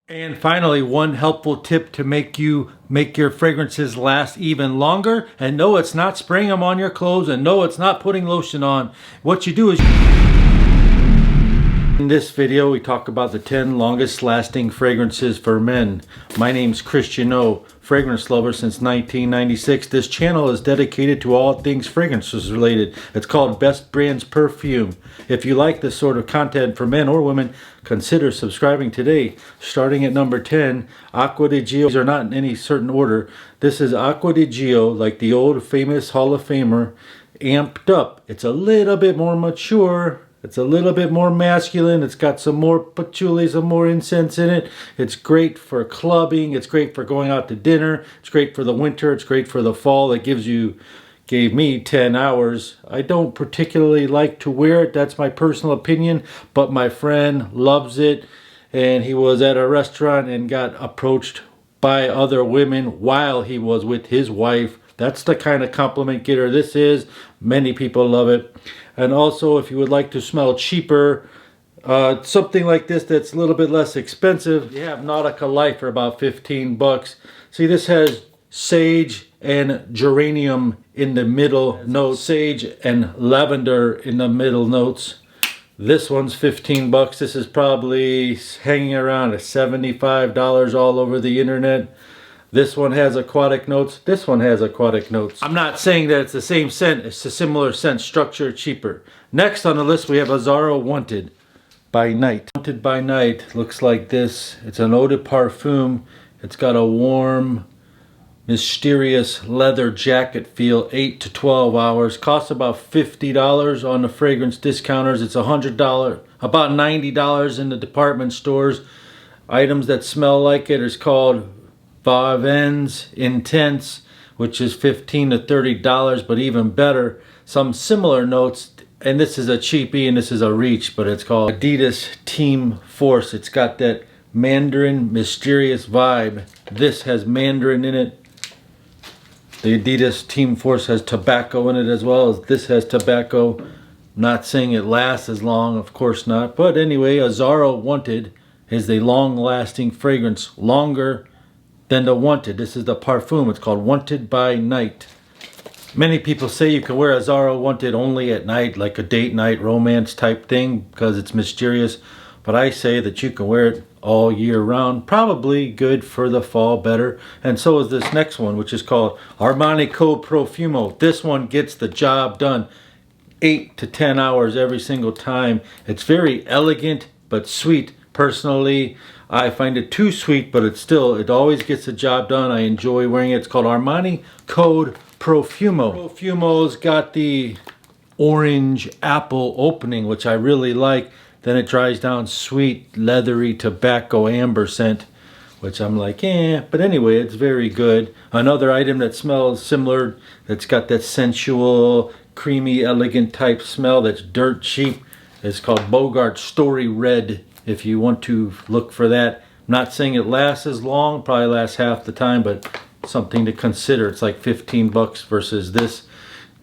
And finally, one helpful tip to make your fragrances last even longer. And no, it's not spraying them on your clothes, and no, it's not putting lotion on. What you do is, in this video, we talk about the 10 longest lasting fragrances for men. My name's Christian O, fragrance lover since 1996. This channel is dedicated to all things fragrances related. It's called Best Brands Perfume. If you like this sort of content for men or women, consider subscribing today. Starting at number 10, Aqua DJ. These are not in any certain order. This is Aqua DJ, like the old famous Hall of Famer, amped up. It's a little bit more mature. It's a little bit more masculine. It's got some more patchouli, some more incense in it. It's great for clubbing. It's great for going out to dinner. It's great for the winter. It's great for the fall. It gave me 10 hours. I don't particularly like to wear it. That's my personal opinion. But my friend loves it. And he was at a restaurant and got approached by other women while he was with his wife. That's the kind of compliment getter this is. Many people love it. And also, if you would like to smell cheaper, something like this that's a little bit less expensive, you have Nautica Light for about 15 bucks. See, this has sage and geranium in the middle notes, sage and lavender in the middle notes. This one's 15 bucks. This is probably hanging around at $75 all over the internet. This one has aquatic notes. This one has aquatic notes. I'm not saying that it's the same scent. It's a similar scent structure, cheaper. Next on the list, we have Azzaro Wanted by Night. Wanted by Night looks like this. It's an eau de parfum. It's got a warm, mysterious leather jacket feel, 8 to 12 hours. Costs about $50 on the fragrance discounters. It's $100, about $90 in the department stores. Items that smell like it is called Varvens Intense, which is $15 to $30, but even better, some similar notes. And this is a cheapie and this is a reach, but it's called Adidas Team Force. It's got that Mandarin mysterious vibe. This has Mandarin in it. The Adidas Team Force has tobacco in it as well as this has tobacco. I'm not saying it lasts as long, of course not. But anyway, Azzaro Wanted is a long-lasting fragrance, longer than the Wanted. This is the Parfum. It's called Wanted by Night. Many people say you can wear Azzaro Wanted only at night, like a date night romance type thing, because it's mysterious. But I say that you can wear it all year round. Probably good for the fall, better. And so is this next one, which is called Armani Profumo. This one gets the job done. 8 to 10 hours every single time. It's very elegant but sweet. Personally, I find it too sweet, but it always gets the job done. I enjoy wearing it. It's called Armani Code Profumo. Profumo's got the orange apple opening, which I really like. Then it dries down sweet, leathery tobacco amber scent, which I'm like, eh. But anyway, it's very good. Another item that smells similar, that's got that sensual, creamy, elegant type smell that's dirt cheap, is called Bogart Story Red. If you want to look for that. I'm not saying it lasts as long, probably lasts half the time, but something to consider. It's like 15 bucks versus this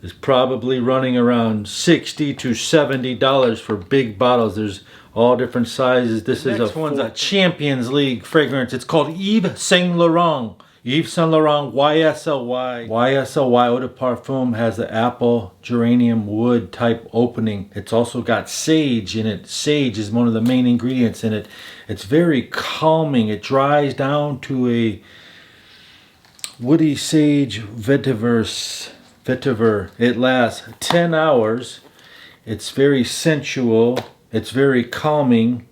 is probably running around $60 to $70 for big bottles. There's all different sizes. This is a Champions League fragrance. It's called Yves Saint Laurent. Yves Saint Laurent YSLY. YSLY Eau de Parfum has the apple geranium wood type opening. It's also got sage in it. Sage is one of the main ingredients in it. It's very calming. It dries down to a woody sage vetiver. It lasts 10 hours. It's very sensual. It's very calming.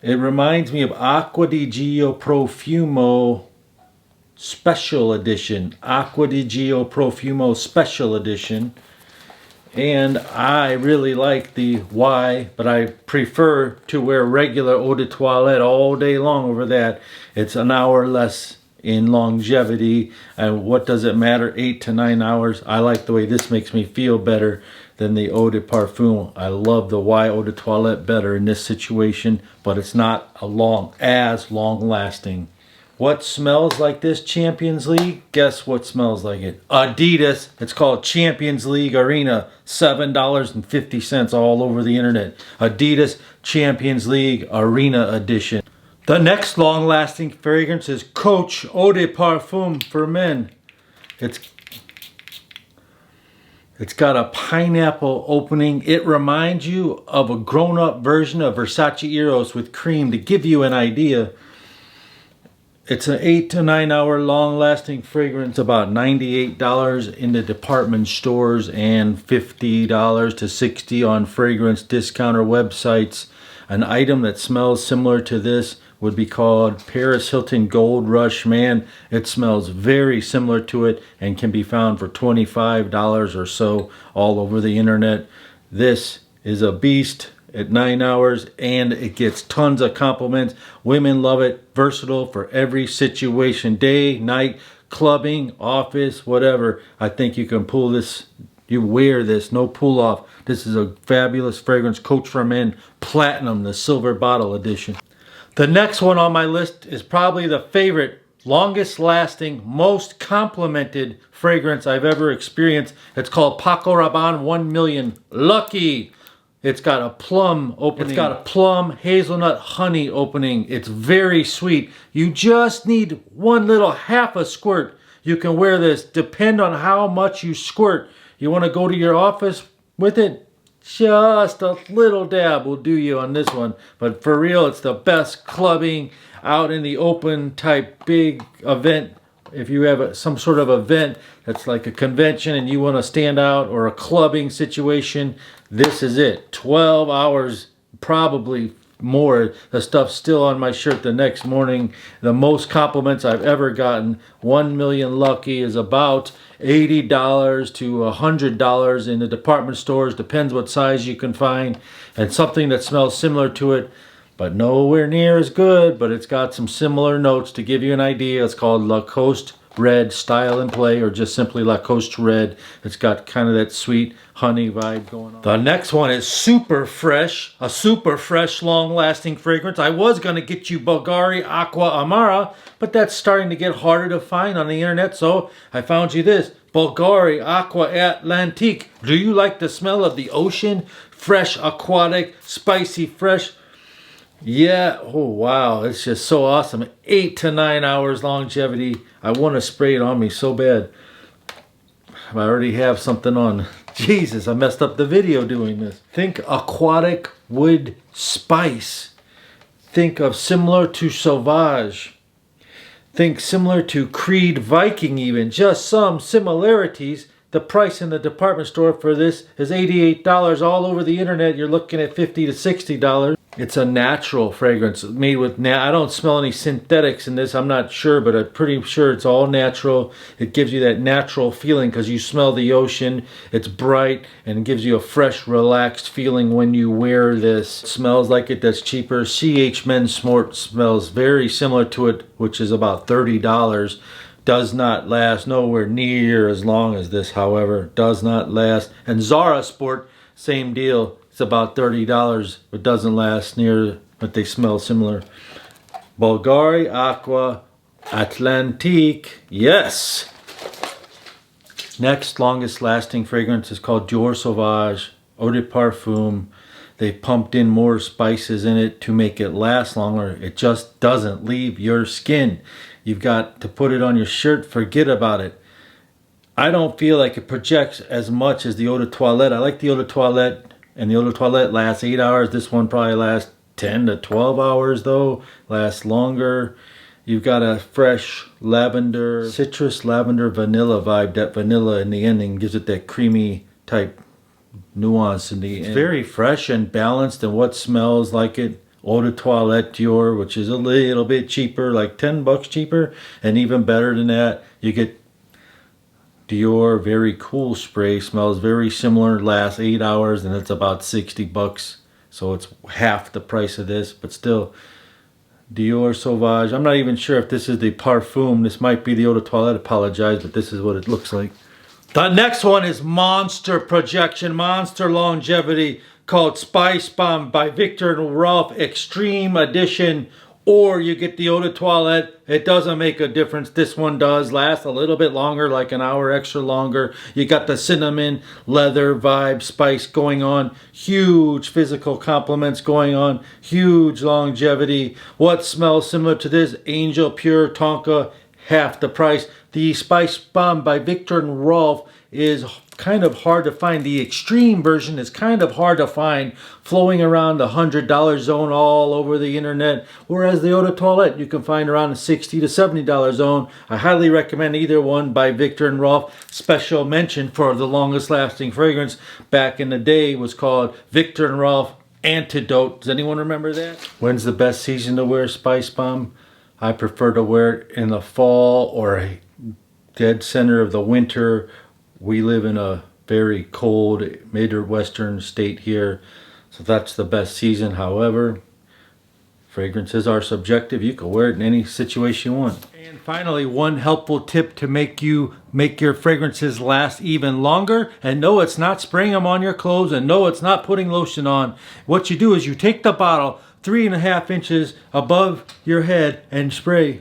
It reminds me of Aqua DJ Profumo Special Edition. Aqua DJ Profumo Special Edition. And I really like the Y, but I prefer to wear regular eau de toilette all day long over that. It's an hour less in longevity. And what does it matter? 8 to 9 hours. I like the way this makes me feel better than the eau de parfum. I love the Y eau de toilette better in this situation, but it's not as long lasting. What smells like this Champions League? Guess what smells like it? Adidas. It's called Champions League Arena. $7.50 all over the internet. Adidas Champions League Arena Edition. The next long-lasting fragrance is Coach Eau de Parfum for men. It's got a pineapple opening. It reminds you of a grown-up version of Versace Eros with cream. To give you an idea, it's an 8 to 9 hour long-lasting fragrance, about $98 in the department stores and $50 to $60 on fragrance discounter websites. An item that smells similar to this would be called Paris Hilton Gold Rush. Man, it smells very similar to it and can be found for $25 or so all over the internet. This is a beast at 9 hours and it gets tons of compliments. Women love it. Versatile for every situation, day, night, clubbing, office, whatever. I think you can pull this. You wear this, no pull off. This is a fabulous fragrance. Coach for Men Platinum, the silver bottle edition. The next one on my list is probably the favorite, longest lasting, most complimented fragrance I've ever experienced. It's called Paco Rabanne 1 Million Lucky. It's got a plum opening. It's got a plum hazelnut honey opening. It's very sweet. You just need one little half a squirt. You can wear this. Depend on how much you squirt. You want to go to your office with it? Just a little dab will do you on this one. But for real, it's the best clubbing out in the open type big event. If you have some sort of event that's like a convention and you want to stand out, or a clubbing situation, this is it. 12 hours, probably more. The stuff's still on my shirt the next morning. The most compliments I've ever gotten. 1 Million Lucky is about $80 to $100 in the department stores. Depends what size you can find. And something that smells similar to it, but nowhere near as good, but it's got some similar notes. To give you an idea, it's called Lacoste Red Style and Play, or just simply Lacoste Red. It's got kind of that sweet honey vibe going on. The next one is Super Fresh, a super fresh long-lasting fragrance. I was going to get you Bvlgari Aqva Amara, but that's starting to get harder to find on the internet, so I found you this, Bvlgari Aqua Atlantique. Do you like the smell of the ocean? Fresh, aquatic, spicy, fresh. Yeah, oh wow, it's just so awesome. 8 to 9 hours longevity. I want to spray it on me so bad. I already have something on. Jesus, I messed up the video doing this. Think aquatic wood spice. Think of similar to Sauvage. Think similar to Creed Viking even. Just some similarities. The price in the department store for this is $88. All over the internet, you're looking at $50 to $60. It's a natural fragrance made with, I don't smell any synthetics in this, I'm not sure, but I'm pretty sure it's all natural. It gives you that natural feeling because you smell the ocean. It's bright and gives you a fresh, relaxed feeling when you wear this. It smells like it, that's cheaper. CH Men Smart smells very similar to it, which is about $30. Does not last nowhere near as long as this, however. Does not last. And Zara Sport, same deal. It's about $30, but doesn't last near, but they smell similar. Bvlgari Aqva Atlantique, yes. Next longest lasting fragrance is called Dior Sauvage Eau de Parfum. They pumped in more spices in it to make it last longer. It just doesn't leave your skin. You've got to put it on your shirt, forget about it. I don't feel like it projects as much as the Eau de Toilette. I like the Eau de Toilette, and the Eau de Toilette lasts 8 hours. This one probably lasts 10 to 12 hours though, lasts longer. You've got a fresh lavender, citrus, lavender, vanilla vibe. That vanilla in the ending gives it that creamy type nuance in the end. It's very fresh and balanced and what smells like it. Eau de Toilette Dior, which is a little bit cheaper, like $10 cheaper. And even better than that, you get Dior Very Cool Spray. Smells very similar, lasts 8 hours, and it's about $60. So it's half the price of this, but still. Dior Sauvage. I'm not even sure if this is the Parfum. This might be the Eau de Toilette. I apologize, but this is what it looks like. The next one is Monster Projection, Monster Longevity, called Spice Bomb by Viktor and Rolf Extreme Edition or you get the eau de toilette. It doesn't make a difference. This one does last a little bit longer, like an hour extra longer. You got the cinnamon, leather vibe, spice going on. Huge physical compliments going on. Huge longevity. What smells similar to this? Angel Pure Tonka, half the price. The Spice Bomb by Viktor and Rolf is kind of hard to find. The extreme version is kind of hard to find, flowing around the $100 zone all over the internet, whereas the eau de toilette you can find around the $60 to $70 zone. I highly recommend either one by Viktor and Rolf. Special mention for the longest lasting fragrance back in the day was called Viktor and Rolf Antidote. Does anyone remember that? When's the best season to wear Spice Bomb? I prefer to wear it in the fall or dead center of the winter. We live in a very cold Midwestern state here, so that's the best season. However, fragrances are subjective. You can wear it in any situation you want. And finally, one helpful tip to make your fragrances last even longer. And no, it's not spraying them on your clothes, and no, it's not putting lotion on. What you do is you take the bottle 3.5 inches above your head and spray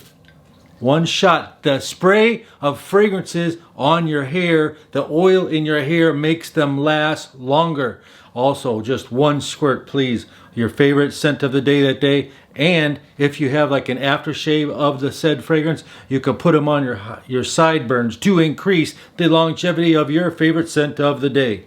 one shot. The spray of fragrances on your hair, the oil in your hair makes them last longer. Also, just one squirt, please. Your favorite scent of the day that day. And if you have like an aftershave of the said fragrance, you can put them on your sideburns to increase the longevity of your favorite scent of the day.